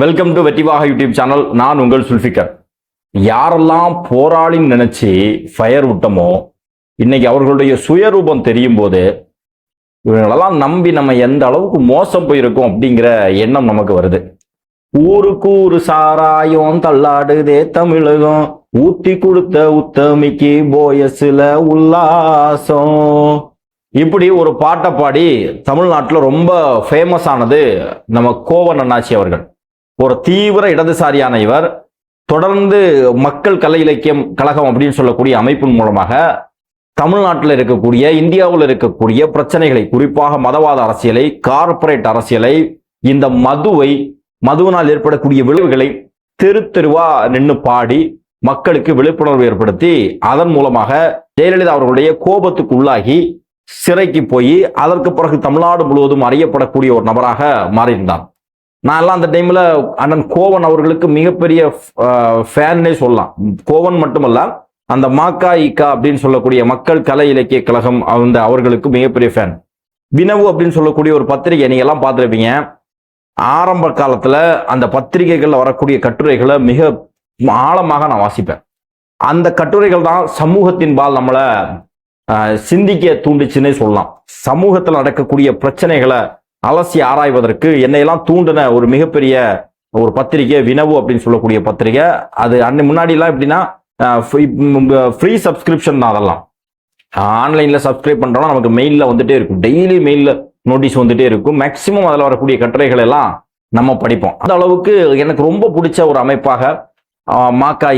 Welcome to வெற்றிவாக YouTube channel. நான் உங்கள் சுல்ஃபிகர். யாரெல்லாம் போராளின்னு நினைச்சு ஃபயர் விட்டமோ இன்னைக்கு அவர்களுடைய சுயரூபம் தெரியும் போது இவங்களெல்லாம் நம்பி நம்ம எந்த அளவுக்கு மோசம் போயிருக்கோம் அப்படிங்கிற எண்ணம் நமக்கு வருது. ஊருக்கு ஊரு சாராயம் தள்ளாடுதே தமிழகம், ஊத்தி கொடுத்த உத்தமிக்கு போயசில உல்லாசம். இப்படி ஒரு பாட்டை பாடி தமிழ்நாட்டில் ரொம்ப ஃபேமஸ் ஆனது நம்ம கோவன் அண்ணாச்சி அவர்கள். ஒரு தீவிர இடதுசாரியான இவர் தொடர்ந்து மக்கள் கலை இலக்கியம் கழகம் அப்படின்னு சொல்லக்கூடிய அமைப்பின் மூலமாக தமிழ்நாட்டில் இருக்கக்கூடிய, இந்தியாவில் இருக்கக்கூடிய பிரச்சனைகளை, குறிப்பாக மதவாத அரசியலை, கார்ப்பரேட் அரசியலை, இந்த மதுவினால் ஏற்படக்கூடிய விளைவுகளை தெரு தெருவா நின்று பாடி மக்களுக்கு விழிப்புணர்வு ஏற்படுத்தி அதன் மூலமாக ஜெயலலிதா அவர்களுடைய கோபத்துக்கு உள்ளாகி சிறைக்கு போய் அதற்கு பிறகு தமிழ்நாடு முழுவதும் அறியப்படக்கூடிய ஒரு நபராக மாறியிருந்தார். நான் எல்லாம் அந்த டைம்ல அண்ணன் கோவன் அவர்களுக்கு மிகப்பெரிய ஃபேன்னே சொல்லலாம். கோவன் மட்டுமல்ல, அந்த மாக்கா அப்படின்னு சொல்லக்கூடிய மக்கள் கலை இலக்கிய கழகம் அவர்களுக்கு மிகப்பெரிய ஃபேன். வினவு அப்படின்னு சொல்லக்கூடிய ஒரு பத்திரிகை நீங்க எல்லாம் பார்த்துருப்பீங்க. ஆரம்ப காலத்துல அந்த பத்திரிகைகள்ல வரக்கூடிய கட்டுரைகளை மிக ஆழமாக நான் வாசிப்பேன். அந்த கட்டுரைகள் தான் சமூகத்தின் பால் நம்மளை சிந்திக்க தூண்டுச்சுன்னே சொல்லலாம். சமூகத்தில் நடக்கக்கூடிய பிரச்சனைகளை அலசி ஆராய்வதற்கு என்னையெல்லாம் தூண்டின ஒரு மிகப்பெரிய ஒரு பத்திரிகை வினவு அப்படின்னு சொல்லக்கூடிய பத்திரிகை. அது முன்னாடிலாம் எப்படின்னா ஃப்ரீ சப்ஸ்கிரிப்ஷன் தான். அதெல்லாம் ஆன்லைன்ல சப்ஸ்கிரைப் பண்றோம்னா நமக்கு மெயிலில் வந்துட்டே இருக்கும், டெய்லி மெயிலில் நோட்டீஸ் வந்துட்டே இருக்கும். மேக்சிமம் அதில் வரக்கூடிய கட்டுரைகள் எல்லாம் நம்ம படிப்போம். அந்த அளவுக்கு எனக்கு ரொம்ப பிடிச்ச ஒரு அமைப்பாக மாக்கா,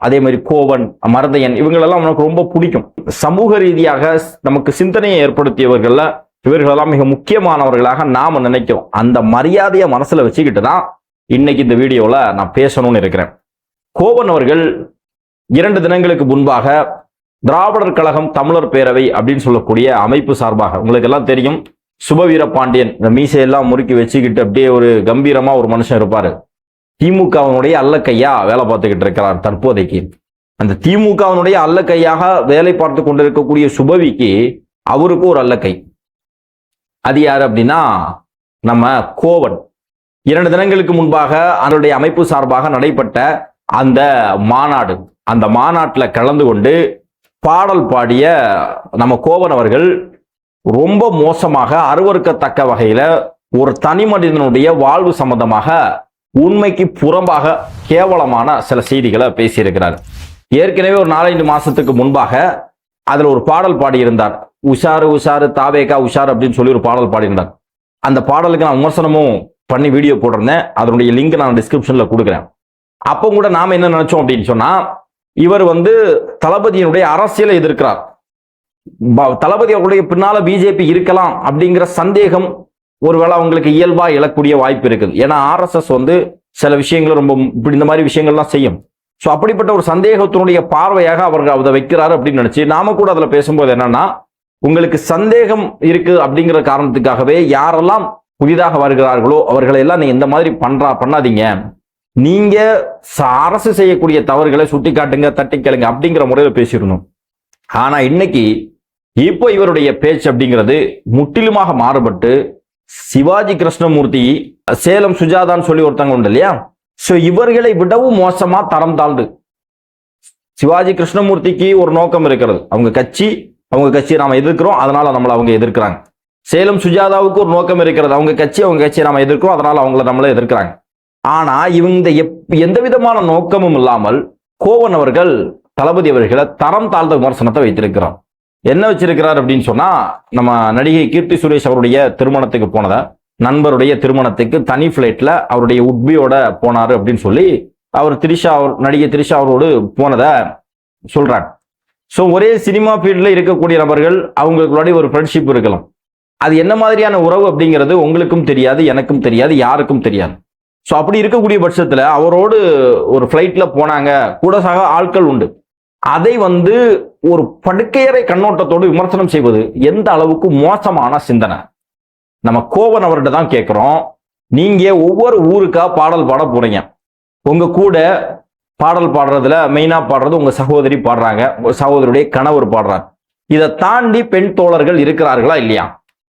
அதே மாதிரி கோவன், மருதையன், இவங்களெல்லாம் நமக்கு ரொம்ப பிடிக்கும். சமூக ரீதியாக நமக்கு சிந்தனையை ஏற்படுத்தியவர்கள இவர்களெல்லாம் மிக முக்கியமானவர்களாக நாம நினைக்கிறோம். அந்த மரியாதையை மனசுல வச்சுக்கிட்டு தான் இன்னைக்கு இந்த வீடியோல நான் பேசணும்னு இருக்கிறேன். கோவன் அவர்கள் 2 தினங்களுக்கு முன்பாக திராவிடர் கழகம் தமிழர் பேரவை அப்படின்னு சொல்லக்கூடிய அமைப்பு சார்பாக, உங்களுக்கு எல்லாம் தெரியும், சுபவீர பாண்டியன் இந்த மீசையெல்லாம் முறுக்கி வச்சுக்கிட்டு அப்படியே ஒரு கம்பீரமா ஒரு மனுஷன் இருப்பாரு. திமுகவினுடைய அல்லக்கையா வேலை பார்த்துக்கிட்டு இருக்கிறார் தற்போதைக்கு. அந்த திமுகவினுடைய அல்லக்கையாக வேலை பார்த்து கொண்டிருக்கக்கூடிய சுபவிக்கு அவருக்கு ஒரு அல்லக்கை. அது யாரு அப்படின்னா நம்ம கோவன். 2 தினங்களுக்கு முன்பாக அவருடைய அமைப்பு சார்பாக நடைபெற்ற அந்த மாநாடு, அந்த மாநாட்டில் கலந்து கொண்டு பாடல் பாடிய நம்ம கோவன் அவர்கள் ரொம்ப மோசமாக, அருவருக்கத்தக்க வகையில ஒரு தனி மனிதனுடைய வாழ்வு சம்பந்தமாக உண்மைக்கு புறம்பாக கேவலமான சில செய்திகளை பேசியிருக்கிறார். ஏற்கனவே ஒரு 4-5 மாசத்துக்கு முன்பாக அதுல ஒரு பாடல் பாடியிருந்தார். உஷாரு உஷாரு தாவேகா உஷார் அப்படின்னு சொல்லி ஒரு பாடல் பாடியிருந்தார். அந்த பாடலுக்கு நான் விமர்சனமும் பண்ணி வீடியோ போட்டிருந்தேன். அதனுடைய லிங்க் நான் டிஸ்கிரிப்ஷன்ல கொடுக்குறேன். அப்போ கூட நாம என்ன நினைச்சோம் அப்படின்னு சொன்னா, இவர் தளபதியினுடைய அரசியலை எதிர்க்கிறார், தளபதி அவருடைய பின்னால பிஜேபி இருக்கலாம் அப்படிங்கிற சந்தேகம் ஒருவேளை அவங்களுக்கு இயல்பா எழக்கூடிய வாய்ப்பு இருக்குது. ஏன்னா RSS சில விஷயங்களை ரொம்ப இப்படி இந்த மாதிரி விஷயங்கள்லாம் செய்யும். ஸோ அப்படிப்பட்ட ஒரு சந்தேகத்தினுடைய பார்வையாக அவர்கள் அதை வைக்கிறாரு அப்படின்னு நினைச்சு நாம கூட அதுல பேசும்போது என்னன்னா, உங்களுக்கு சந்தேகம் இருக்கு அப்படிங்கிற காரணத்துக்காகவே யாரெல்லாம் புதிதாக வருகிறார்களோ அவர்களை எல்லாம் நீங்க இந்த மாதிரி பண்ணாதீங்க, நீங்க அரசு செய்யக்கூடிய தவறுகளை சுட்டி காட்டுங்க, தட்டி கேளுங்க அப்படிங்கிற முறையில பேசிடணும். ஆனா இன்னைக்கு இப்போ இவருடைய பேச்சு அப்படிங்கிறது முற்றிலுமாக மாறுபட்டு சிவாஜி கிருஷ்ணமூர்த்தி, சேலம் சுஜாதான்னு சொல்லி ஒருத்தவங்க உண்டு இல்லையா, சோ இவர்களை விடவும் மோசமா தரம் தாழ்ந்து. சிவாஜி கிருஷ்ணமூர்த்திக்கு ஒரு நோக்கம் இருக்கிறது, அவங்க கட்சியை நாம எதிர்க்கிறோம், அதனால நம்மளை அவங்க எதிர்க்கிறாங்க. சேலம் சுஜாதாவுக்கு ஒரு நோக்கம் இருக்கிறது, அவங்க கட்சியை நாம எதிர்க்கிறோம், அதனால அவங்கள நம்மள எதிர்க்கிறாங்க. ஆனா இவங்க எந்த விதமான நோக்கமும் இல்லாமல் கோவன் அவர்கள் தளபதி அவர்களை தரம் தாழ்ந்த விமர்சனத்தை வைத்திருக்கிறார். என்ன வச்சிருக்கிறார் அப்படின்னு சொன்னா, நம்ம நடிகை கீர்த்தி சுரேஷ் அவருடைய திருமணத்துக்கு போனத, நண்பருடைய திருமணத்துக்கு தனி பிளைட்ல அவருடைய உட்பியோட போனாரு அப்படின்னு சொல்லி அவர் நடிகை திரிஷா அவரோடு போனதை சொல்றாங்க. ஸோ ஒரே சினிமா ஃபீல்ட்ல இருக்கக்கூடிய நபர்கள் அவங்களுக்குள்ளாடி ஒரு ஃப்ரெண்ட்ஷிப் இருக்கலாம். அது என்ன மாதிரியான உறவு அப்படிங்கிறது உங்களுக்கும் தெரியாது, எனக்கும் தெரியாது, யாருக்கும் தெரியாது. ஸோ அப்படி இருக்கக்கூடிய பட்சத்துல அவரோடு ஒரு ஃபிளைட்ல போனாங்க, கூட சக ஆட்கள் உண்டு. அதை ஒரு படுக்கையறை கண்ணோட்டத்தோடு விமர்சனம் செய்வது எந்த அளவுக்கு மோசமான சிந்தனை. நம்ம கோவன் அவர்கிட்ட தான் கேட்கிறோம், நீங்க ஒவ்வொரு ஊருக்கா பாடல் பாட போறீங்க, உங்க கூட பாடல் பாடுறதுல மெயினா பாடுறது உங்க சகோதரி பாடுறாங்க, உங்க சகோதரியுடைய கணவர் பாடுறாரு. இதை தாண்டி பெண் தோழர்கள் இருக்கிறார்களா இல்லையா?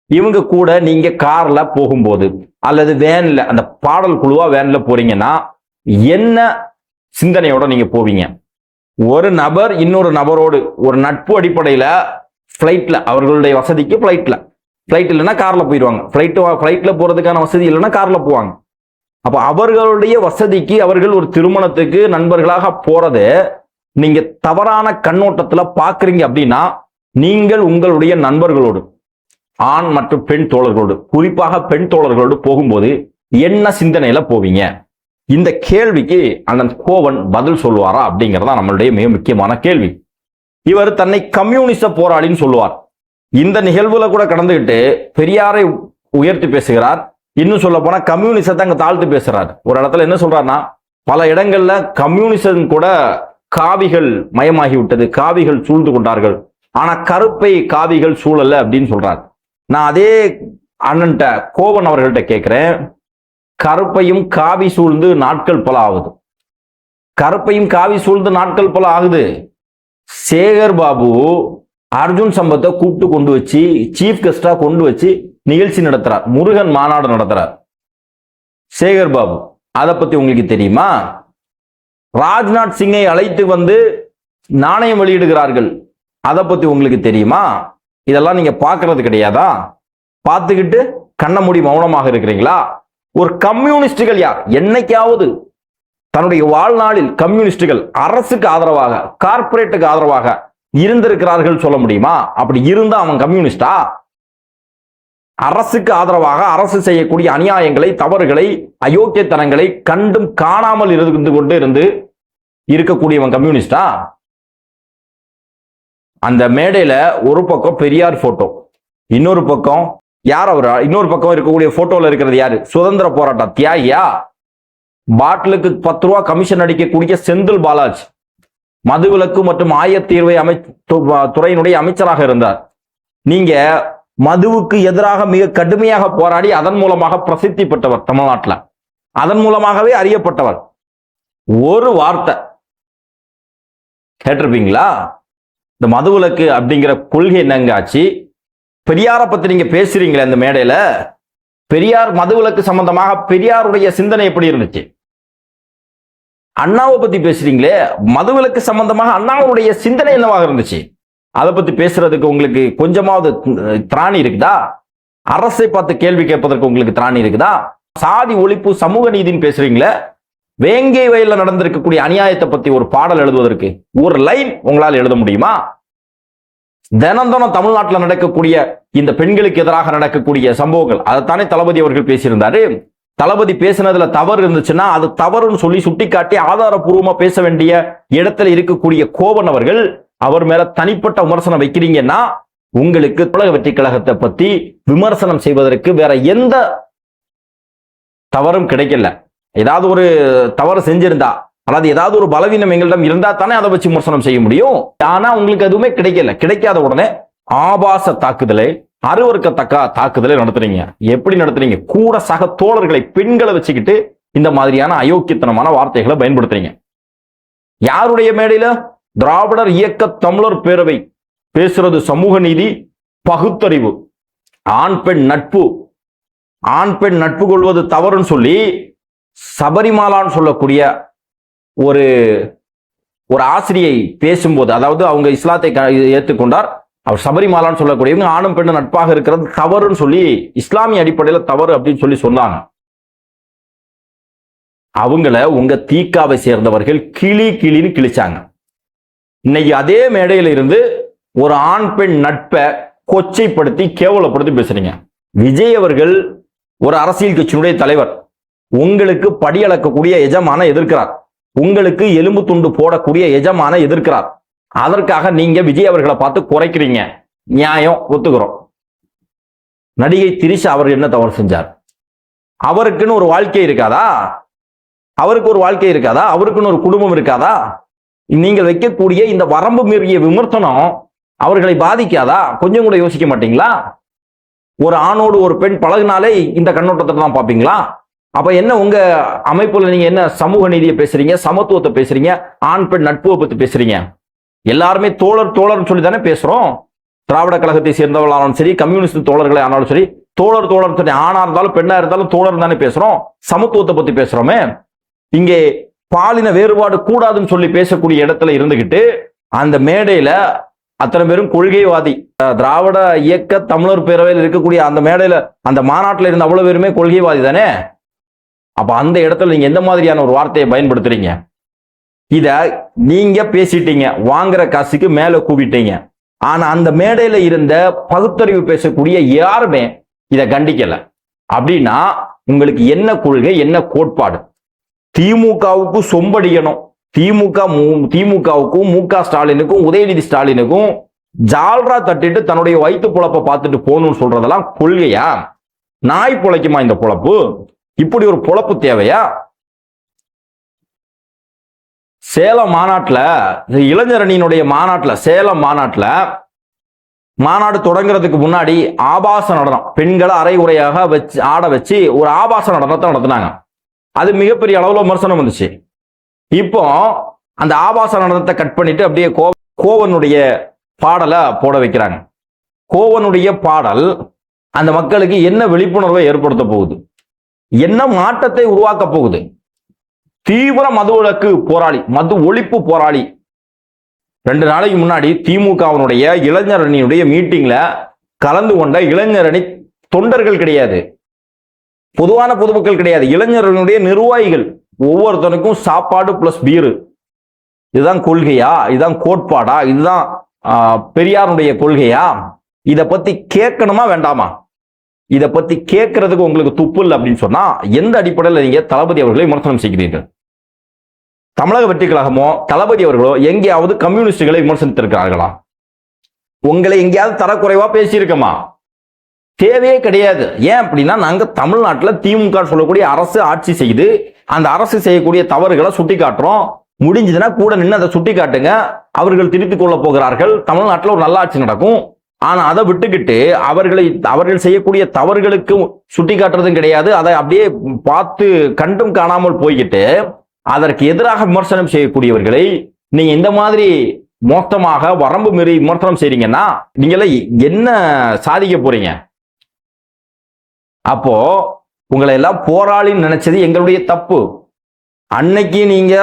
இவங்க கூட நீங்க கார்ல போகும்போது அல்லது வேன்ல, அந்த பாடல் குழுவா வேன்ல போறீங்கன்னா என்ன சிந்தனையோட நீங்க போவீங்க? ஒரு நபர் இன்னொரு நபரோடு ஒரு நட்பு அடிப்படையில பிளைட்ல, அவர்களுடைய வசதிக்கு பிளைட் இல்லைன்னா கார்ல போயிடுவாங்க. பிளைட்ல போறதுக்கான வசதி இல்லைன்னா கார்ல போவாங்க. அப்ப அவர்களுடைய வசதிக்கு அவர்கள் ஒரு திருமணத்துக்கு நண்பர்களாக போறதை நீங்க தவறான கண்ணோட்டத்துல பாக்குறீங்க அப்படின்னா, நீங்கள் உங்களுடைய நண்பர்களோடு, ஆண் மற்றும் பெண் தோழர்களோடு, குறிப்பாக பெண் தோழர்களோடு போகும்போது என்ன சிந்தனையில போவீங்க? இந்த கேள்விக்கு அண்ணன் கோவன் பதில் சொல்லுவாரா அப்படிங்கிறதா நம்மளுடைய மிக முக்கியமான கேள்வி. இவர் தன்னை கம்யூனிச போராளின்னு சொல்லுவார். இந்த நிகழ்வுல கூட கடந்துகிட்டு பெரியாரை உயர்த்தி பேசுகிறார். இன்னும் சொல்ல போனா கம்யூனிசத்தை அங்க தாழ்த்து பேசுறார். ஒரு இடத்துல என்ன சொல்றாருன்னா, பல இடங்கள்ல கம்யூனிசம் கூட காவிகள் மயமாகி விட்டது, காவிகள் சூழ்ந்து கொண்டார்கள், ஆனா கருப்பை காவிகள் சூழல்ல அப்படின்னு சொல்றார். நான் அதே அண்ணன்ட்ட கோவன் அவர்கள்ட்ட கேட்கிறேன், கருப்பையும் காவி சூழ்ந்து நாட்கள் பல ஆகுது, கருப்பையும் காவி சூழ்ந்து நாட்கள் பல ஆகுது. சேகர் பாபு அர்ஜுன் சம்பத்தை கூப்பிட்டு கொண்டு வச்சு சீஃப் கெஸ்டா கொண்டு வச்சு நிகழ்ச்சி நடத்துறார், முருகன் மாநாடு நடத்துறார் சேகர் பாபு. அதை பத்தி உங்களுக்கு தெரியுமா? ராஜ்நாத் சிங்கை அழைத்து வந்து நாணயம் வெளியிடுகிறார்கள், அதை பத்தி உங்களுக்கு தெரியுமா? இதெல்லாம் நீங்க பார்க்கறது கிடையாதா? பார்த்துக்கிட்டு கண்ண மூடி மௌனமாக இருக்கிறீங்களா? ஒரு கம்யூனிஸ்டுகள் யார் என்னைக்காவது தன்னுடைய வாழ்நாளில் கம்யூனிஸ்டுகள் அரசுக்கு ஆதரவாக, கார்பரேட்டுக்கு ஆதரவாக இருந்திருக்கிறார்கள் சொல்ல முடியுமா? அப்படி இருந்தா அவன் கம்யூனிஸ்டா? அரசுக்கு ஆதரவாக அரசு செய்யக்கூடிய அநியாயங்களை, தவறுகளை, அயோக்கியத்தனங்களை கண்டும் காணாமல் இருந்து இருக்கக்கூடியவன் கம்யூனிஸ்டா? அந்த மேடையில ஒரு பக்கம் பெரியார் போட்டோ, இன்னொரு பக்கம் யார் அவர், இன்னொரு பக்கம் இருக்கக்கூடிய போட்டோல இருக்கிறது யாரு? சுதந்திர போராட்ட தியாகியா? பாட்டிலுக்கு 10 ரூபாய் கமிஷன் அடிக்கக்கூடிய செந்தில் பாலாஜி மதுவிலக்கு மற்றும் ஆயத்தீர்வை துறையினுடைய அமைச்சராக இருந்தார். நீங்க மதுவுக்கு எதிராக மிக கடுமையாக போராடி அதன் மூலமாக பிரசித்தி பெற்றவர் தமிழ்நாட்டில், அதன் மூலமாகவே அறியப்பட்டவர். ஒரு வார்த்தை கேட்டிருப்பீங்களா? இந்த மதுவிலக்கு அப்படிங்கிற கொள்கை என்னங்க ஆச்சு? பெரியாரை பத்தி நீங்க பேசுறீங்களே இந்த மேடையில, பெரியார் மதுவிலக்கு சம்பந்தமாக பெரியாருடைய சிந்தனை எப்படி இருந்துச்சு? அண்ணாவை பத்தி பேசுறீங்களே, மதுவிலக்கு சம்பந்தமாக அண்ணாவுடைய சிந்தனை என்னவாக இருந்துச்சு? அதை பத்தி பேசுறதுக்கு உங்களுக்கு கொஞ்சமாவது திராணி இருக்குதா? அரசை பார்த்து கேள்வி கேட்பதற்கு உங்களுக்கு திராணி இருக்குதா? சாதி ஒழிப்பு, சமூக நீதினு பேசுறீங்களே, வேங்கை வயல்ல நடந்திருக்கக்கூடிய அநியாயத்தை பத்தி ஒரு பாடல் எழுதுவதற்கு ஒரு லைன் உங்களால் எழுத முடியுமா? தினம் தமிழ்நாட்டில் நடக்கக்கூடிய இந்த பெண்களுக்கு எதிராக நடக்கக்கூடிய சம்பவங்கள், அதைத்தானே தளபதி அவர்கள் பேசியிருந்தாரு. தளபதி பேசினதுல தவறு இருந்துச்சுன்னா அது தவறுன்னு சொல்லி சுட்டிக்காட்டி ஆதாரபூர்வமா பேச வேண்டிய இடத்துல இருக்கக்கூடிய கோவன் அவர்கள் அவர் மேல தனிப்பட்ட விமர்சனம் வைக்கிறீங்கன்னா, உங்களுக்கு தமிழக வெற்றி கழகத்தை பத்தி விமர்சனம் செய்வதற்கு வேற எந்த தவறும் கிடைக்கல. ஏதாவது ஒரு தவறு செஞ்சிருந்தா, அதாவது ஏதாவது ஒரு பலவீனம் எங்களிடம் இருந்தா தானே அதை வச்சு விமர்சனம் செய்ய முடியும். ஆனா உங்களுக்கு எதுவுமே கிடைக்கல. கிடைக்காத உடனே ஆபாச தாக்குதலை, அருவருக்கத்தக்க தாக்குதலை நடத்துறீங்க. எப்படி நடத்துறீங்க? கூட சக தோழர்களை, பெண்களை வச்சுக்கிட்டு இந்த மாதிரியான அயோக்கியத்தனமான வார்த்தைகளை பயன்படுத்துறீங்க. யாருடைய மேடையில? திராவிடர் இயக்க தமிழர் பேரவை பேசுறது சமூக நீதி, பகுத்தறிவு, ஆண் பெண் நட்பு, ஆண் பெண் நட்பு கொள்வது தவறுன்னு சொல்லி சபரிமாலான்னு சொல்லக்கூடிய ஒரு ஆசிரியை பேசும்போது, அதாவது அவங்க இஸ்லாத்தை ஏற்றுக்கொண்டார், அவர் சபரிமாலான்னு சொல்லக்கூடியவங்க ஆணும் பெண்ணும் நட்பாக இருக்கிறது தவறுன்னு சொல்லி இஸ்லாமிய அடிப்படையில் தவறு அப்படின்னு சொல்லி சொன்னாங்க. அவங்கள உங்க தீக்காவை சேர்ந்தவர்கள் கிளின்னு கிழிச்சாங்க. இன்னைக்கு அதே மேடையில இருந்து ஒரு ஆண் பெண் நட்பை கொச்சைப்படுத்தி கேவலப்படுத்தி பேசுறீங்க. விஜய் அவர்கள் ஒரு அரசியல் கட்சியினுடைய தலைவர், உங்களுக்கு படியளக்கக்கூடிய எஜமான எதிர்க்கிறார், உங்களுக்கு எலும்பு துண்டு போடக்கூடிய எஜமான எதிர்க்கிறார். அதற்காக நீங்க விஜய் அவர்களை பார்த்து குறைக்கிறீங்க. நியாயம், ஒத்துக்கிறோம். நடிகை திரிஷா அவர் என்ன தவறு செஞ்சார்? அவருக்குன்னு ஒரு வாழ்க்கை இருக்காதா? அவருக்கு ஒரு வாழ்க்கை இருக்காதா? அவருக்குன்னு ஒரு குடும்பம் இருக்காதா? நீங்கள் வைக்கக்கூடிய இந்த வரம்பு மீறிய விமர்சனம் அவர்களை பாதிக்காதா? கொஞ்சம் கூட யோசிக்க மாட்டீங்களா? ஒரு ஆணோடு ஒரு பெண் பழகினாலே இந்த கண்ணோட்டத்தை தான் பார்ப்பீங்களா? அப்ப என்ன உங்க அமைப்புல நீங்க என்ன சமூக நீதியை பேசுறீங்க, சமத்துவத்தை பேசுறீங்க, ஆண் பெண் நட்புவை பத்தி பேசுறீங்க? எல்லாருமே தோழர் சொல்லி தானே பேசுறோம். திராவிட கழகத்தை சேர்ந்தவர்களானாலும் சரி, கம்யூனிஸ்ட் தோழர்களை ஆனாலும் சரி, தோழர் தோழர் ஆணா இருந்தாலும் பெண்ணா இருந்தாலும் தோழர் தானே பேசுறோம். சமத்துவத்தை பத்தி பேசுறோமே. இங்கே பாலின வேறுபாடு கூடாதுன்னு சொல்லி பேசக்கூடிய இடத்துல இருந்துகிட்டு அந்த மேடையில அத்தனை பேரும் கொள்கைவாதி, திராவிட இயக்க தமிழர் பேரவையில் இருக்கக்கூடிய அந்த மேடையில அந்த மாநாட்டில் இருந்த அவ்வளவு பேருமே கொள்கைவாதி தானே. அப்ப அந்த இடத்துல நீங்க எந்த மாதிரியான ஒரு வார்த்தையை பயன்படுத்துறீங்க? இத நீங்க பேசிட்டீங்க, வாங்குற காசுக்கு மேல கூவிட்டீங்க. ஆனா அந்த மேடையில இருந்த பகுத்தறிவு பேசக்கூடிய யாருமே இத கண்டிக்கல. அப்படின்னா உங்களுக்கு என்ன கொள்கை, என்ன கோட்பாடு? திமுகவுக்கு சொம்படிக்கணும், திமுகவுக்கும் மு.க. ஸ்டாலினுக்கும் உதயநிதி ஸ்டாலினுக்கும் ஜால்ரா தட்டிட்டு தன்னுடைய வயிற்று பொழப்ப பார்த்துட்டு போகணும்னு சொல்றதெல்லாம் கொள்கையா? நாய் பொழைக்குமா இந்த பொழப்பு? இப்படி ஒரு பொழப்பு தேவையா? சேலம் மாநாட்டுல, இளைஞரணியினுடைய மாநாட்டுல, சேலம் மாநாட்டுல மாநாடு தொடங்குறதுக்கு முன்னாடி ஆபாச நடனம், பெண்களை அரை உரையாக வச்சு ஆட வச்சு ஒரு ஆபாச நடனத்தை நடத்தினாங்க. அது மிகப்பெரிய அளவுல விமர்சனம் வந்துச்சு. இப்போ அந்த ஆபாச நடனத்தை கட் பண்ணிட்டு அப்படியே கோவனுடைய பாடலை போட வைக்கிறாங்க. கோவனுடைய பாடல் அந்த மக்களுக்கு என்ன விழிப்புணர்வை ஏற்படுத்த போகுது? என்ன மாற்றத்தை உருவாக்க போகுது? தீவிர மதுவிலக்கு போராளி, மது ஒழிப்பு போராளி. 2 நாளைக்கு முன்னாடி திமுகவினுடைய இளைஞரணியுடைய மீட்டிங்ல கலந்து கொண்ட இளைஞரணி தொண்டர்கள் கிடையாது, பொதுவான பொதுமக்கள் கிடையாது, இளைஞர்களுடைய நிர்வாகிகள். ஒவ்வொருத்தனுக்கும் சாப்பாடு பிளஸ் பீரு. இதுதான் கொள்கையா? இதுதான் கோட்பாடா? இதுதான் பெரியாருடைய கொள்கையா? இத பத்தி கேட்கணுமா வேண்டாமா? இத பத்தி கேட்கறதுக்கு உங்களுக்கு துப்பு இல்லை அப்படின்னு சொன்னா எந்த அடிப்படையில் நீங்க தளபதி அவர்களை விமர்சனம் செய்கிறீர்கள்? தமிழக வெற்றி கழகமோ தளபதி அவர்களோ எங்கேயாவது கம்யூனிஸ்டுகளை விமர்சனித்திருக்கிறார்களா? உங்களை எங்கேயாவது தரக்குறைவா பேசியிருக்கமா? தேவையே கிடையாது. ஏன் அப்படின்னா நாங்க தமிழ்நாட்டில் திமுக சொல்லக்கூடிய அரசு ஆட்சி செய்து அந்த அரசு செய்யக்கூடிய தவறுகளை சுட்டி காட்டுறோம். முடிஞ்சதுன்னா கூட நின்று அதை சுட்டி காட்டுங்க, அவர்கள் திருத்திக் கொள்ள போகிறார்கள், தமிழ்நாட்டில் ஒரு நல்ல ஆட்சி நடக்கும். ஆனா அதை விட்டுக்கிட்டு அவர்கள் செய்யக்கூடிய தவறுகளுக்கு சுட்டி காட்டுறதும் கிடையாது. அதை அப்படியே பார்த்து கண்டும் காணாமல் போய்கிட்டு அதற்கு எதிராக விமர்சனம் செய்யக்கூடியவர்களை நீங்க இந்த மாதிரி மொத்தமாக வரம்பு மீறி விமர்சனம் செய்றீங்கன்னா நீங்கள என்ன சாதிக்க போறீங்க? அப்போ உங்களை எல்லாம் போராளின்னு நினைச்சது எங்களுடைய தப்பு. அன்னைக்கு நீங்க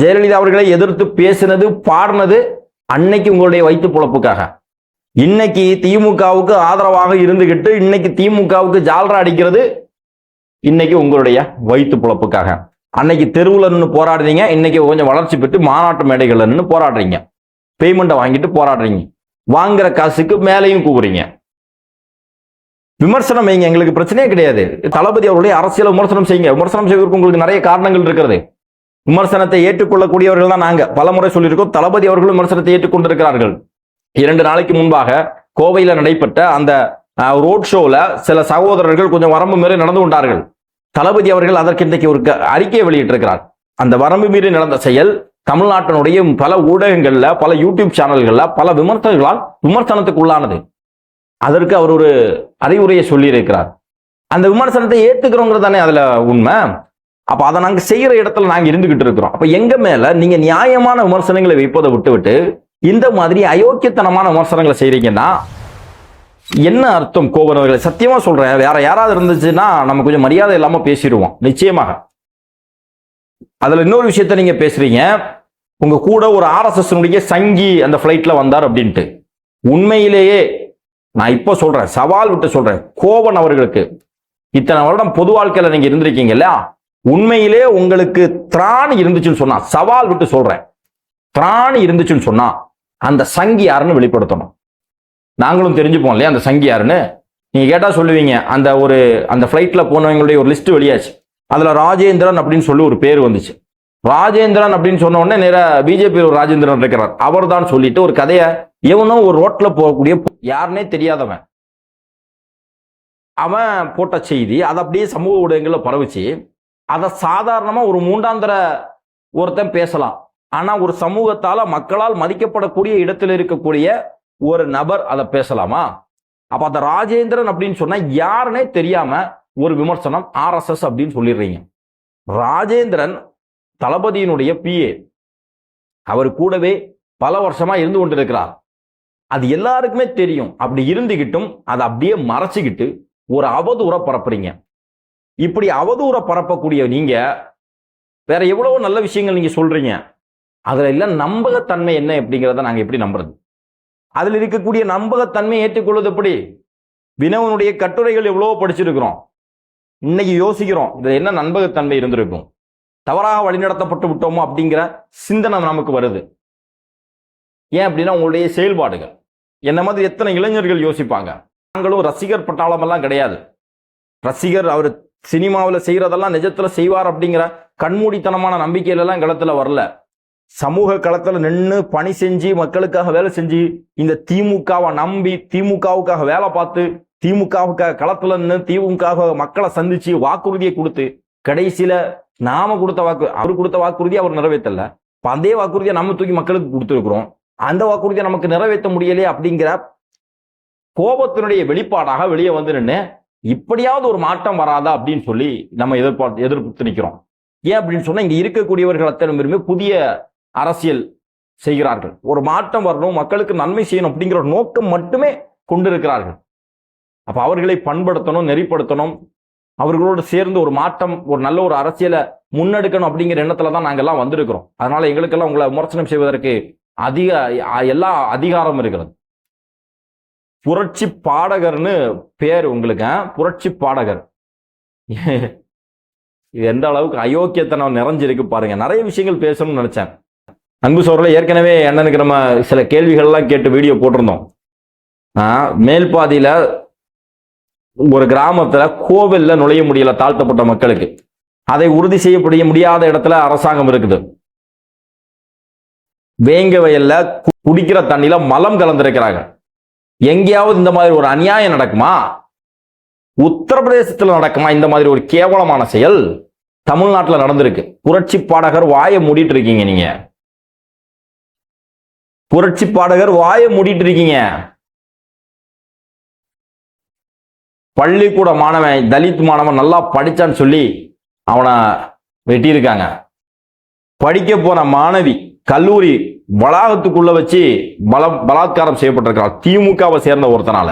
ஜெயலலிதா அவர்களை எதிர்த்து பேசினது, பாடினது அன்னைக்கு உங்களுடைய வயிற்று பொழப்புக்காக. இன்னைக்கு திமுகவுக்கு ஆதரவாக இருந்துகிட்டு இன்னைக்கு திமுகவுக்கு ஜால்ரா அடிக்கிறது இன்னைக்கு உங்களுடைய வயிற்று பொழப்புக்காக. அன்னைக்கு தெருவுல நின்று போராடுறீங்க, இன்னைக்கு கொஞ்சம் வளர்ச்சி பெற்று மாநாட்டு மேடைகள்ல நின்று போராடுறீங்க, பேமெண்ட்டை வாங்கிட்டு போராடுறீங்க, வாங்குற காசுக்கு மேலையும் கூவுறீங்க. விமர்சனம் வைங்க, எங்களுக்கு பிரச்சனையே கிடையாது. தளபதி அவருடைய அரசியல் விமர்சனம் செய்யுங்க. விமர்சனம் செய்வதற்கு உங்களுக்கு நிறைய காரணங்கள் இருக்கிறது. விமர்சனத்தை ஏற்றுக்கொள்ளக்கூடியவர்கள் தான் நாங்க பலமுறை சொல்லியிருக்கோம். தளபதி அவர்களும் விமர்சனத்தை ஏற்றுக்கொண்டிருக்கிறார்கள். 2 நாளைக்கு முன்பாக கோவையில் நடைபெற்ற அந்த ரோட் ஷோல சில சகோதரர்கள் கொஞ்சம் வரம்பு மீறி நடந்து கொண்டார்கள். தளபதி அவர்கள் அதற்கு இன்றைக்கு ஒரு அறிக்கையை வெளியிட்டிருக்கிறார். அந்த வரம்பு மீறி நடந்த செயல் தமிழ்நாட்டினுடைய பல ஊடகங்கள்ல, பல யூடியூப் சேனல்கள்ல பல விமர்சகர்களால் விமர்சனத்துக்கு உள்ளானது. அதற்கு அவர் ஒரு அறிவுரையை சொல்லி இருக்கிறார். அந்த விமர்சனத்தை ஏத்துக்கிறோங்கிறது தானே அதுல உண்மை. அப்ப அதை நாங்க செய்யற இடத்துல நாங்க இருந்துகிட்டு இருக்கிறோம். அப்ப எங்க மேல நீங்க நியாயமான விமர்சனங்களை வைப்பதை விட்டு இந்த மாதிரி அயோக்கியத்தனமான விமர்சனங்களை செய்றீங்கன்னா என்ன அர்த்தம்? கோபனவர்களை சத்தியமா சொல்றேன், வேற யாராவது இருந்துச்சுன்னா நம்ம கொஞ்சம் மரியாதை இல்லாம பேசிடுவோம் நிச்சயமாக. அதுல இன்னொரு விஷயத்த நீங்க பேசுறீங்க, உங்க கூட ஒரு RSS சங்கி அந்த பிளைட்ல வந்தார் அப்படின்ட்டு. உண்மையிலேயே நான் இப்ப சொல்றேன், சவால் விட்டு சொல்றேன், கோவன் அவர்களுக்கு இத்தனை வருடம் பொது வாழ்க்கையில நீங்க இருந்திருக்கீங்க இல்லையா, உண்மையிலே உங்களுக்கு திராணி இருந்துச்சுன்னு சொன்னா, சவால் விட்டு சொல்றேன், திராணி இருந்துச்சுன்னு சொன்னா அந்த சங்கி யாருன்னு வெளிப்படுத்தணும். நாங்களும் தெரிஞ்சுப்போம் இல்லையா அந்த சங்கி யாருன்னு. நீங்க கேட்டா சொல்லுவீங்க, அந்த பிளைட்ல போனவங்களுடைய ஒரு லிஸ்ட் வெளியாச்சு, அதுல ராஜேந்திரன் அப்படின்னு சொல்லி ஒரு பேர் வந்துச்சு. ராஜேந்திரன் அப்படின்னு சொன்ன உடனே நேர பிஜேபி ஒரு ராஜேந்திரன் இருக்கிறார், அவர் தான் சொல்லிட்டு ஒரு கதையை எவனோ ஒரு ரோட்ல போகக்கூடிய யாருன்னே தெரியாதவன் அவன் போட்ட செய்தி அதை அப்படியே சமூக ஊடகங்கள்ல பரவுச்சு. அதை சாதாரணமா ஒரு மூன்றாந்தர ஒருத்தன் பேசலாம். ஆனா ஒரு சமூகத்தால மக்களால் மதிக்கப்படக்கூடிய இடத்துல இருக்கக்கூடிய ஒரு நபர் அதை பேசலாமா? அப்ப அந்த ராஜேந்திரன் அப்படின்னு சொன்னா யாருன்னே தெரியாம ஒரு விமர்சனம் RSS அப்படின்னு சொல்லிடுறீங்க. ராஜேந்திரன் தளபதியினுடைய PA, அவர் கூடவே பல வருஷமா இருந்து கொண்டிருக்கிறார். அது எல்லாருக்குமே தெரியும். அப்படி இருந்துகிட்டும் அதை அப்படியே மறைச்சுக்கிட்டு ஒரு அவதூற பரப்புறீங்க. இப்படி அவதூற பரப்பக்கூடிய நீங்க வேற எவ்வளவு நல்ல விஷயங்கள் நீங்க சொல்றீங்க. அதுல இல்ல நம்பகத்தன்மை என்ன அப்படிங்கிறத நாங்க எப்படி நம்புறது? அதுல இருக்கக்கூடிய நம்பகத்தன்மை ஏற்றுக்கொள்வது எப்படி? வினவனுடைய கட்டுரைகள் எவ்வளவோ படிச்சிருக்கிறோம். இன்னைக்கு யோசிக்கிறோம் இதுல என்ன நம்பகத்தன்மை இருந்திருக்கும், தவறாக வழிநடத்தப்பட்டு விட்டோமோ அப்படிங்கிற சிந்தனை நமக்கு வருது. ஏன் அப்படின்னா உங்களுடைய செயல்பாடுகள். என்ன மாதிரி எத்தனை இளைஞர்கள் யோசிப்பாங்க. நாங்களும் ரசிகர் பட்டாளம் எல்லாம் கிடையாது. ரசிகர் அவர் சினிமாவில் செய்யறதெல்லாம் நிஜத்துல செய்வார் அப்படிங்கிற கண்மூடித்தனமான நம்பிக்கையில எல்லாம் களத்துல வரல. சமூக களத்துல நின்று பணி செஞ்சு மக்களுக்காக வேலை செஞ்சு இந்த திமுகவை நம்பி திமுகவுக்காக வேலை பார்த்து திமுகவுக்காக களத்துல நின்று திமுக மக்களை சந்திச்சு வாக்குறுதியை கொடுத்து கடைசியில நாம கொடுத்த அவர் கொடுத்த வாக்குறுதியை அவர் நிறைவேற்றல. அதே வாக்குறுதியை நம்ம தூக்கி மக்களுக்கு கொடுத்துருக்கிறோம். அந்த வாக்குறுதியை நமக்கு நிறைவேற்ற முடியலையே அப்படிங்கிற கோபத்தினுடைய வெளிப்பாடாக வெளியே வந்து நின்று இப்படியாவது ஒரு மாற்றம் வராதா அப்படின்னு சொல்லி நம்ம எதிர்ப்பு நிற்கிறோம். ஏன் அப்படின்னு சொன்னா இங்க இருக்கக்கூடியவர்கள் அத்தனை பேருமே புதிய அரசியல் செய்கிறார்கள். ஒரு மாற்றம் வரணும், மக்களுக்கு நன்மை செய்யணும் அப்படிங்கிற ஒரு நோக்கம் மட்டுமே கொண்டிருக்கிறார்கள். அப்ப அவர்களை பண்படுத்தணும், நெறிப்படுத்தணும், அவர்களோடு சேர்ந்து ஒரு மாற்றம், ஒரு நல்ல ஒரு அரசியலை முன்னெடுக்கணும் அப்படிங்கிற எண்ணத்துல தான் நாங்கெல்லாம் வந்திருக்கிறோம். அதனால எங்களுக்கெல்லாம் உங்களை விமர்சனம் செய்வதற்கு எல்லா அதிகாரம் இருக்கிறது. புரட்சி பாடகர்னு பேர் உங்களுக்கு. புரட்சி பாடகர் எந்த அளவுக்கு அயோக்கியத்தனம் நிறைஞ்சிருக்கு பாருங்க. நிறைய விஷயங்கள் பேசணும்னு நினைச்சேன். அன்பு சோழர்கள், ஏற்கனவே அண்ணனுக்கு நம்ம சில கேள்விகள்லாம் கேட்டு வீடியோ போட்டிருந்தோம். மேல்பாதியில ஒரு கிராமத்துல கோவில்ல நுழைய முடியல தாழ்த்தப்பட்ட மக்களுக்கு. அதை உறுதி செய்யப்பட முடியாத இடத்துல அரசாங்கம் இருக்குது. வேங்க வயல்ல குடிக்கிற தண்ணியில மலம் கலந்திருக்கிறாங்க. எங்கேயாவது இந்த மாதிரி ஒரு அநியாயம் நடக்குமா? உத்தரப்பிரதேசத்தில் நடக்குமா இந்த மாதிரி ஒரு கேவலமான செயல்? தமிழ்நாட்டில் நடந்திருக்கு. புரட்சி பாடகர் வாயை மூடிட்டு இருக்கீங்க. நீங்க புரட்சி பாடகர் வாயை மூடிட்டு இருக்கீங்க. பள்ளிக்கூட மாணவன், தலித் மாணவன் நல்லா படிச்சான்னு சொல்லி அவனை வெட்டியிருக்காங்க. படிக்க போன மாணவி கல்லூரி வளாகத்துக்குள்ள வச்சு பலாத்காரம் செய்யப்பட்டிருக்கிறார் திமுகவை சேர்ந்த ஒருத்தனால.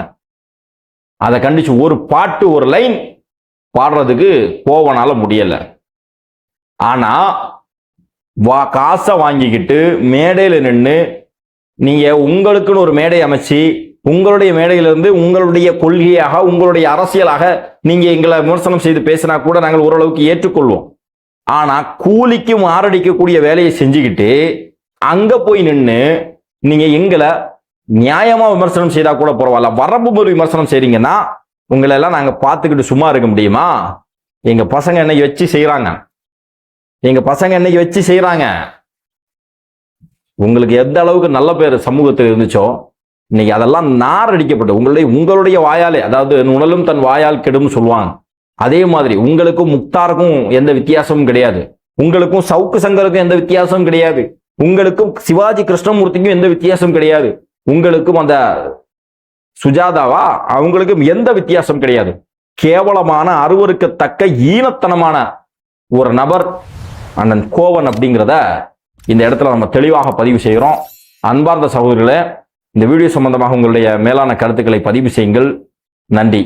அதை கண்டிச்சு ஒரு பாட்டு, ஒரு லைன் பாடுறதுக்கு கோவனால முடியல. ஆனா காசை வாங்கிக்கிட்டு மேடையில நின்று நீங்க உங்களுக்குன்னு ஒரு மேடை அமைச்சு உங்களுடைய மேடையிலிருந்து உங்களுடைய கொள்கையாக உங்களுடைய அரசியலாக நீங்க எங்களை விமர்சனம் செய்து பேசினா கூட நாங்கள் ஓரளவுக்கு ஏற்றுக்கொள்வோம். ஆனா கூலிக்கு மாரடிக்கக்கூடிய வேலையை செஞ்சுக்கிட்டு அங்க போய் நின்று நீங்க எங்களை நியாயமா விமர்சனம் செய்தா கூட பரவாயில்ல, வரம்பு ஒரு விமர்சனம் செய்றீங்கன்னா உங்களை எல்லாம் நாங்க பார்த்துக்கிட்டு சும்மா இருக்க முடியுமா? எங்க பசங்க என்னைக்கு வச்சு செய்யறாங்க. உங்களுக்கு எந்த அளவுக்கு நல்ல பேர் சமூகத்தில் இருந்துச்சோ இன்னைக்கு அதெல்லாம் நாரடிக்கப்பட்டு உங்களுடைய வாயாலே, அதாவது நுணலும் தன் வாயால் கெடும் சொல்லுவாங்க. அதே மாதிரி உங்களுக்கும் முக்தாருக்கும் எந்த வித்தியாசமும் கிடையாது. உங்களுக்கும் சவுக்கு சங்கருக்கும் எந்த வித்தியாசமும் கிடையாது. உங்களுக்கும் சிவாஜி கிருஷ்ணமூர்த்திக்கும் எந்த வித்தியாசம் கிடையாது. உங்களுக்கும் அந்த சுஜாதாவா அவங்களுக்கும் எந்த வித்தியாசம் கிடையாது. கேவலமான அருவருக்கத்தக்க ஈனத்தனமான ஒரு நபர் அண்ணன் கோவன் அப்படிங்கிறத இந்த இடத்துல நம்ம தெளிவாக பதிவு செய்கிறோம். அன்பார்ந்த சகோதரர்களே, இந்த வீடியோ சம்பந்தமாக உங்களுடைய மேலான கருத்துக்களை பதிவு செய்யுங்கள். நன்றி.